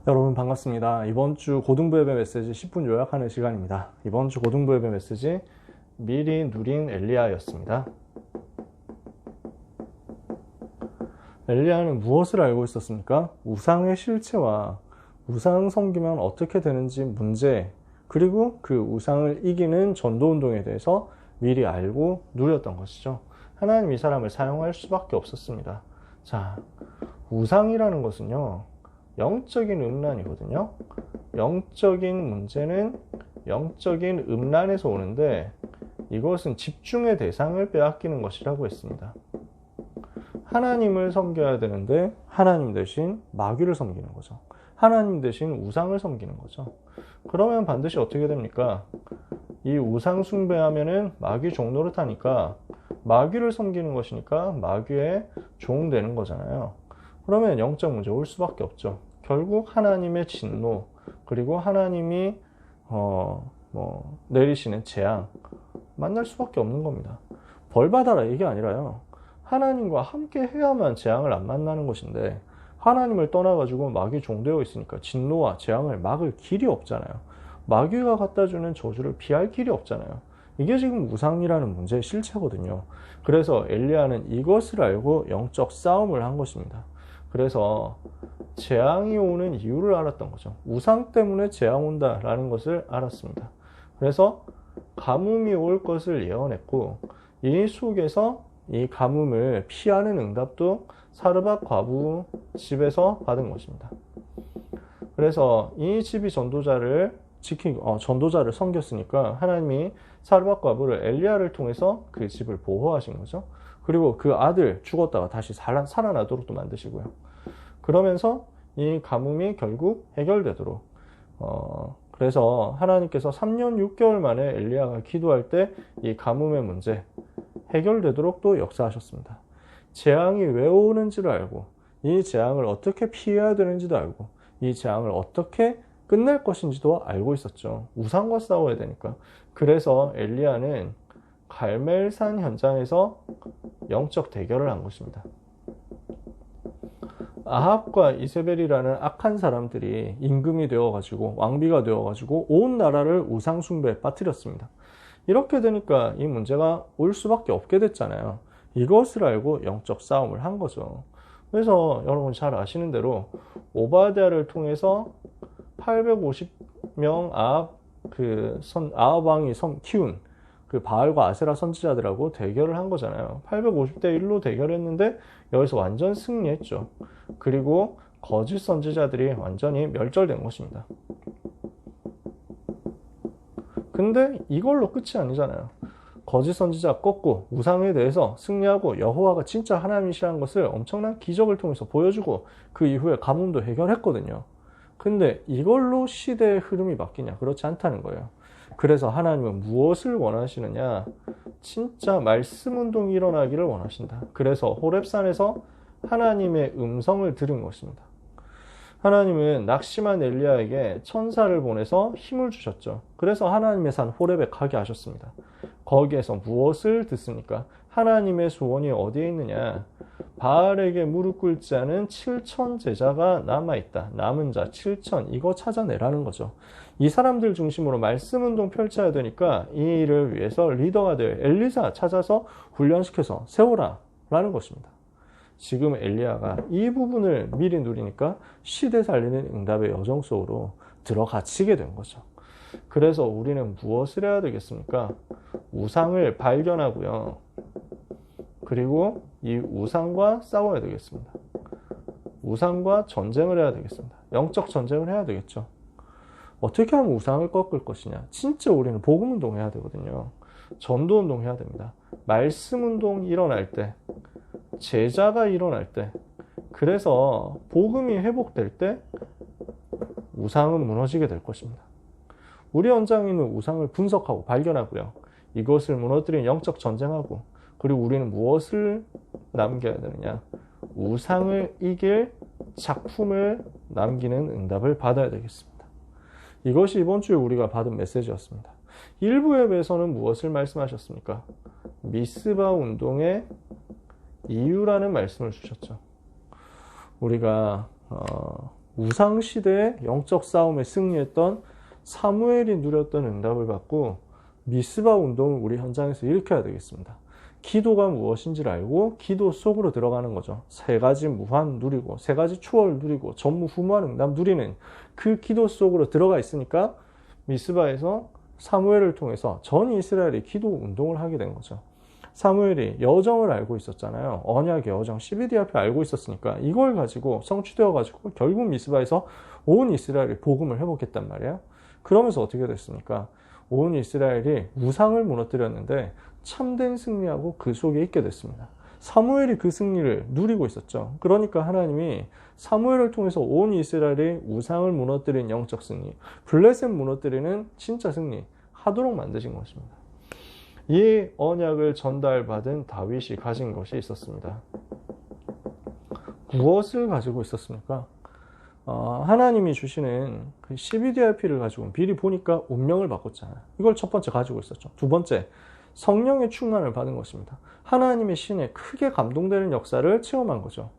여러분 반갑습니다. 이번 주 고등부예배 메시지 10분 요약하는 시간입니다. 이번 주 고등부예배 메시지 미리 누린 엘리야였습니다. 엘리야는 무엇을 알고 있었습니까? 우상의 실체와 우상 섬기면 어떻게 되는지 문제, 그리고 그 우상을 이기는 전도운동에 대해서 미리 알고 누렸던 것이죠. 하나님 이 사람을 사용할 수밖에 없었습니다. 자, 우상이라는 것은요, 영적인 음란이거든요. 영적인 문제는 영적인 음란에서 오는데, 이것은 집중의 대상을 빼앗기는 것이라고 했습니다. 하나님을 섬겨야 되는데 하나님 대신 마귀를 섬기는 거죠. 하나님 대신 우상을 섬기는 거죠. 그러면 반드시 어떻게 됩니까? 이 우상 숭배하면은 마귀 종 노릇하니까 마귀를 섬기는 것이니까 마귀의 종 되는 거잖아요. 그러면 영적 문제 올 수밖에 없죠. 결국 하나님의 진노, 그리고 하나님이 내리시는 재앙 만날 수밖에 없는 겁니다. 벌 받아라 이게 아니라요, 하나님과 함께 해야만 재앙을 안 만나는 것인데, 하나님을 떠나가지고 마귀 종되어 있으니까 진노와 재앙을 막을 길이 없잖아요. 마귀가 갖다주는 저주를 피할 길이 없잖아요. 이게 지금 우상이라는 문제의 실체거든요. 그래서 엘리야는 이것을 알고 영적 싸움을 한 것입니다. 그래서 재앙이 오는 이유를 알았던 거죠. 우상 때문에 재앙 온다라는 것을 알았습니다. 그래서 가뭄이 올 것을 예언했고, 이 속에서 이 가뭄을 피하는 응답도 사르밧 과부 집에서 받은 것입니다. 그래서 이 집이 전도자를 전도자를 섬겼으니까 하나님이 사르밧 과부를 엘리야를 통해서 그 집을 보호하신 거죠. 그리고 그 아들 죽었다가 다시 살아나도록 또 만드시고요. 그러면서 이 가뭄이 결국 해결되도록, 그래서 하나님께서 3년 6개월 만에 엘리야가 기도할 때 이 가뭄의 문제 해결되도록 또 역사하셨습니다. 재앙이 왜 오는지를 알고, 이 재앙을 어떻게 피해야 되는지도 알고, 이 재앙을 어떻게 끝낼 것인지도 알고 있었죠. 우상과 싸워야 되니까. 그래서 엘리야는 갈멜산 현장에서 영적 대결을 한 것입니다. 아합과 이세벨이라는 악한 사람들이 임금이 되어가지고, 왕비가 되어가지고 온 나라를 우상 숭배에 빠뜨렸습니다. 이렇게 되니까 이 문제가 올 수밖에 없게 됐잖아요. 이것을 알고 영적 싸움을 한 거죠. 그래서 여러분 잘 아시는 대로 오바댜를 통해서 850명 아합 왕이 키운 그 바알과 아세라 선지자들하고 대결을 한 거잖아요. 850대 1로 대결했는데 여기서 완전 승리했죠. 그리고 거짓 선지자들이 완전히 멸절된 것입니다. 근데 이걸로 끝이 아니잖아요. 거짓 선지자 꺾고 우상에 대해서 승리하고 여호와가 진짜 하나님이시라는 것을 엄청난 기적을 통해서 보여주고, 그 이후에 가뭄도 해결했거든요. 근데 이걸로 시대의 흐름이 바뀌냐? 그렇지 않다는 거예요. 그래서 하나님은 무엇을 원하시느냐? 진짜 말씀 운동이 일어나기를 원하신다. 그래서 호렙산에서 하나님의 음성을 들은 것입니다. 하나님은 낙심한 엘리야에게 천사를 보내서 힘을 주셨죠. 그래서 하나님의 산 호렙에 가게 하셨습니다. 거기에서 무엇을 듣습니까? 하나님의 소원이 어디에 있느냐? 바알에게 무릎 꿇지 않은 7천 제자가 남아있다. 남은 자 7천, 이거 찾아내라는 거죠. 이 사람들 중심으로 말씀 운동 펼쳐야 되니까 이 일을 위해서 리더가 될 엘리사 찾아서 훈련시켜서 세워라 라는 것입니다. 지금 엘리야가 이 부분을 미리 누리니까 시대 살리는 응답의 여정 속으로 들어갇히게 된 거죠. 그래서 우리는 무엇을 해야 되겠습니까? 우상을 발견하고요. 그리고 이 우상과 싸워야 되겠습니다. 우상과 전쟁을 해야 되겠습니다. 영적 전쟁을 해야 되겠죠. 어떻게 하면 우상을 꺾을 것이냐? 진짜 우리는 복음 운동 해야 되거든요. 전도 운동 해야 됩니다. 말씀 운동 일어날 때, 제자가 일어날 때, 그래서 복음이 회복될 때 우상은 무너지게 될 것입니다. 우리 현장에 있는 우상을 분석하고 발견하고요. 이것을 무너뜨린 영적 전쟁하고, 그리고 우리는 무엇을 남겨야 되느냐? 우상을 이길 작품을 남기는 응답을 받아야 되겠습니다. 이것이 이번 주에 우리가 받은 메시지였습니다. 일부 예배에서는 무엇을 말씀하셨습니까? 미스바 운동의 이유라는 말씀을 주셨죠. 우리가 우상시대의 영적 싸움에 승리했던 사무엘이 누렸던 응답을 받고 미스바 운동을 우리 현장에서 일으켜야 되겠습니다. 기도가 무엇인지를 알고 기도 속으로 들어가는 거죠. 세 가지 무한 누리고 세 가지 초월 누리고 전무후무한 응답 누리는 그 기도 속으로 들어가 있으니까 미스바에서 사무엘을 통해서 전 이스라엘이 기도 운동을 하게 된 거죠. 사무엘이 여정을 알고 있었잖아요. 언약의 여정 12대 앞에 알고 있었으니까 이걸 가지고 성취되어 가지고 결국 미스바에서 온 이스라엘이 복음을 회복했단 말이에요. 그러면서 어떻게 됐습니까? 온 이스라엘이 우상을 무너뜨렸는데 참된 승리하고 그 속에 있게 됐습니다. 사무엘이 그 승리를 누리고 있었죠. 그러니까 하나님이 사무엘을 통해서 온 이스라엘이 우상을 무너뜨린 영적 승리, 블레셋 무너뜨리는 진짜 승리 하도록 만드신 것입니다. 이 언약을 전달받은 다윗이 가진 것이 있었습니다. 무엇을 가지고 있었습니까? 하나님이 주시는 그 CBDRP를 가지고 미리 보니까 운명을 바꿨잖아요. 이걸 첫 번째 가지고 있었죠. 두 번째, 성령의 충만을 받은 것입니다. 하나님의 신에 크게 감동되는 역사를 체험한 거죠.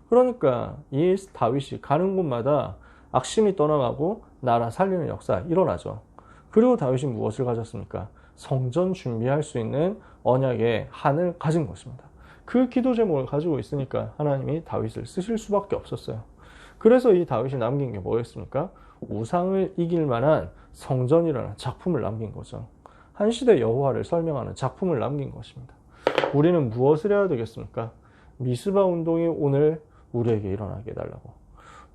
그러니까 이 다윗이 가는 곳마다 악심이 떠나가고 나라 살리는 역사 일어나죠. 그리고 다윗이 무엇을 가졌습니까? 성전 준비할 수 있는 언약의 한을 가진 것입니다. 그 기도 제목을 가지고 있으니까 하나님이 다윗을 쓰실 수밖에 없었어요. 그래서 이 다윗이 남긴 게 뭐였습니까? 우상을 이길 만한 성전이라는 작품을 남긴 거죠. 한 시대 여호와를 설명하는 작품을 남긴 것입니다. 우리는 무엇을 해야 되겠습니까? 미스바 운동이 오늘 우리에게 일어나게 해달라고.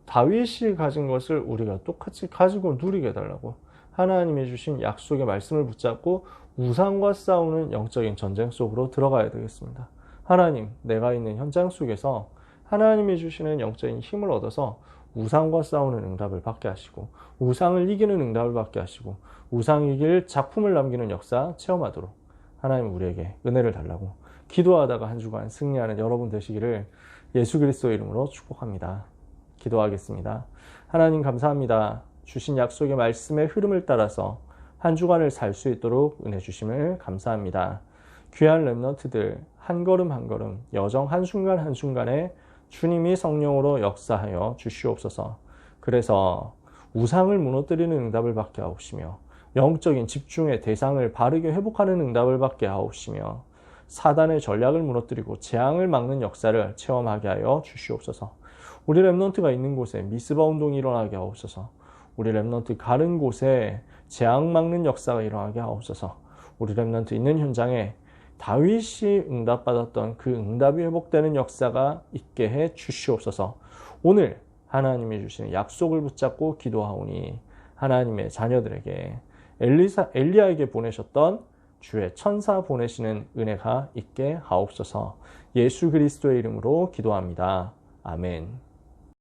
다윗이 가진 것을 우리가 똑같이 가지고 누리게 해달라고. 하나님이 주신 약속의 말씀을 붙잡고 우상과 싸우는 영적인 전쟁 속으로 들어가야 되겠습니다. 하나님, 내가 있는 현장 속에서 하나님이 주시는 영적인 힘을 얻어서 우상과 싸우는 응답을 받게 하시고 우상을 이기는 응답을 받게 하시고 우상 이길 작품을 남기는 역사 체험하도록 하나님 우리에게 은혜를 달라고 기도하다가 한 주간 승리하는 여러분 되시기를 예수 그리스도의 이름으로 축복합니다. 기도하겠습니다. 하나님 감사합니다. 주신 약속의 말씀의 흐름을 따라서 한 주간을 살 수 있도록 은혜 주심을 감사합니다. 귀한 렘넌트들 한 걸음 한 걸음 여정 한순간 한순간에 주님이 성령으로 역사하여 주시옵소서. 그래서 우상을 무너뜨리는 응답을 받게 하옵시며 영적인 집중의 대상을 바르게 회복하는 응답을 받게 하옵시며 사단의 전략을 무너뜨리고 재앙을 막는 역사를 체험하게 하여 주시옵소서. 우리 렘넌트가 있는 곳에 미스바 운동이 일어나게 하옵소서. 우리 렘넌트 가는 곳에 재앙 막는 역사가 일어나게 하옵소서. 우리 렘넌트 있는 현장에 다윗이 응답받았던 그 응답이 회복되는 역사가 있게 해 주시옵소서. 오늘 하나님이 주시는 약속을 붙잡고 기도하오니 하나님의 자녀들에게 엘리야에게 보내셨던 주의 천사 보내시는 은혜가 있게 하옵소서. 예수 그리스도의 이름으로 기도합니다. 아멘.